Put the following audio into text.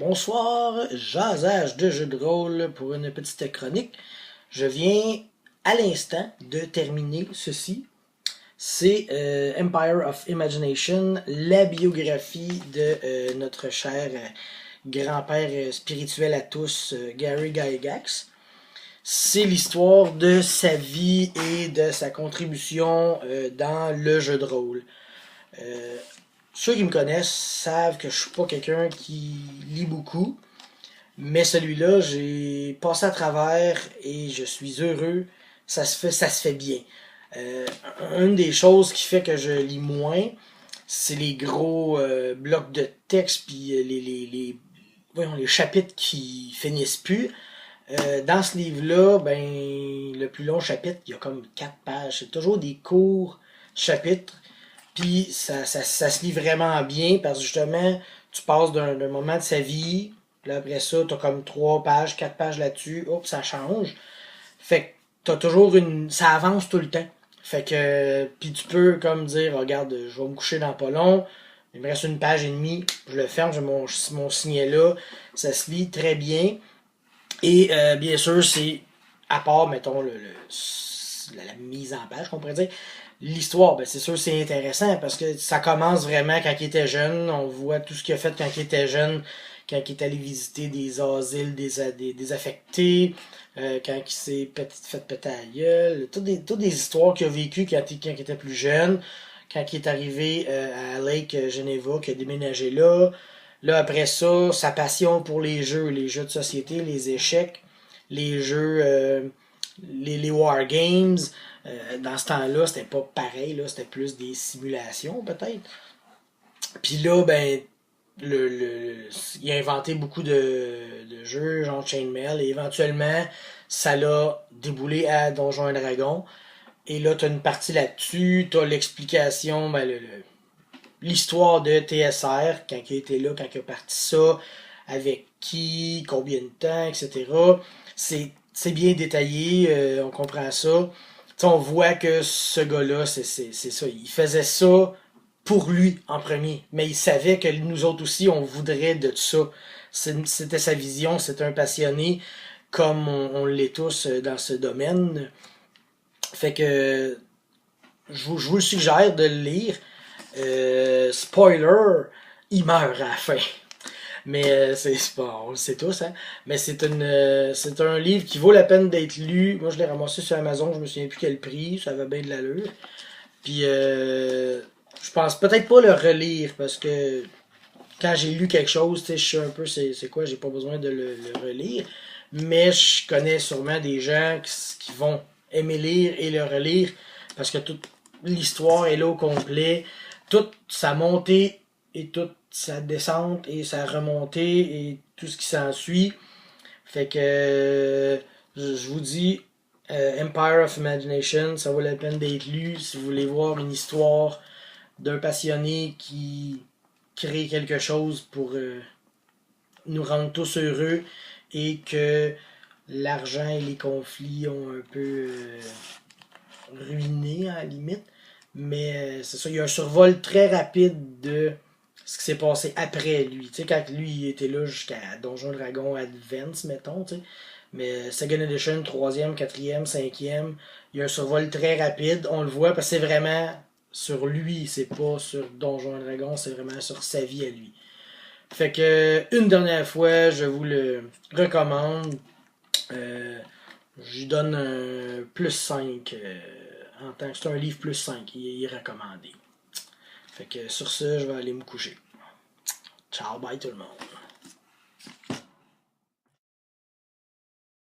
Bonsoir, jasage de jeux de rôle pour une petite chronique. Je viens à l'instant de terminer ceci. C'est Empire of Imagination, la biographie de notre cher grand-père spirituel à tous, Gary Gygax. C'est l'histoire de sa vie et de sa contribution dans le jeu de rôle. Ceux qui me connaissent savent que je suis pas quelqu'un qui lit beaucoup, mais celui-là, j'ai passé à travers et je suis heureux. Ça se fait bien. Euh, une des choses qui fait que je lis moins, c'est les gros blocs de texte puis les chapitres qui finissent plus. Dans ce livre-là, ben le plus long chapitre, il y a comme 4 pages. C'est toujours des courts chapitres. Puis ça se lit vraiment bien parce que justement, tu passes d'un moment de sa vie, puis là après ça, t'as comme 3 pages, 4 pages là-dessus, hop, ça change. Fait que t'as toujours une. Ça avance tout le temps. Fait que. Puis tu peux comme dire, regarde, je vais me coucher dans pas long, il me reste une page et demie, je le ferme, j'ai mon signet là, ça se lit très bien. Et bien sûr, c'est, à part, mettons, la mise en page, qu'on pourrait dire, l'histoire, ben c'est sûr c'est intéressant parce que ça commence vraiment quand il était jeune. On voit tout ce qu'il a fait quand il était jeune, quand il est allé visiter des asiles, des affectés, quand il s'est fait péter à la gueule. Toutes des histoires qu'il a vécues quand il était plus jeune, quand il est arrivé à Lake Geneva, qu'il a déménagé là. Là, après ça, sa passion pour les jeux de société, les échecs, les jeux, les wargames. Dans ce temps-là, c'était pas pareil, là, c'était plus des simulations, peut-être. Puis là, ben, il a inventé beaucoup de jeux, genre Chainmail, et éventuellement, ça l'a déboulé à Donjons et Dragons. Et là, t'as une partie là-dessus, t'as l'explication, ben, l'histoire de TSR, quand il était là, quand il a parti ça, avec qui, combien de temps, etc. C'est bien détaillé, on comprend ça. T'sais, on voit que ce gars-là, c'est ça. Il faisait ça pour lui en premier. Mais il savait que nous autres aussi, on voudrait de ça. C'était sa vision, c'était un passionné, comme on l'est tous dans ce domaine. Fait que je vous le suggère de le lire. Spoiler, il meurt à la fin. Mais c'est bon, on le sait tous, hein. Mais c'est un livre qui vaut la peine d'être lu. Moi, je l'ai ramassé sur Amazon, je me souviens plus quel prix, ça avait bien de l'allure. Puis je pense peut-être pas le relire parce que quand j'ai lu quelque chose, tu sais, je sais un peu c'est quoi, j'ai pas besoin de le relire. Mais je connais sûrement des gens qui vont aimer lire et le relire parce que toute l'histoire est là au complet. Toute sa montée et toute sa descente et sa remontée et tout ce qui s'ensuit. Fait que je vous dis, Empire of Imagination, ça vaut la peine d'être lu si vous voulez voir une histoire d'un passionné qui crée quelque chose pour nous rendre tous heureux et que l'argent et les conflits ont un peu ruiné à la limite. Mais c'est ça, il y a un survol très rapide de ce qui s'est passé après lui. Tu sais, quand lui il était là jusqu'à Donjon Dragon Advance, mettons, tu sais. Mais Second Edition, 3e, 4e, 5e, il y a un survol très rapide. On le voit parce que c'est vraiment sur lui, c'est pas sur Donjon Dragon, c'est vraiment sur sa vie à lui. Fait que, une dernière fois, je vous le recommande. Euh, je lui donne un plus 5 en tant que c'est un livre plus 5, il est recommandé. Fait que sur ce, je vais aller me coucher. Ciao, bye tout le monde.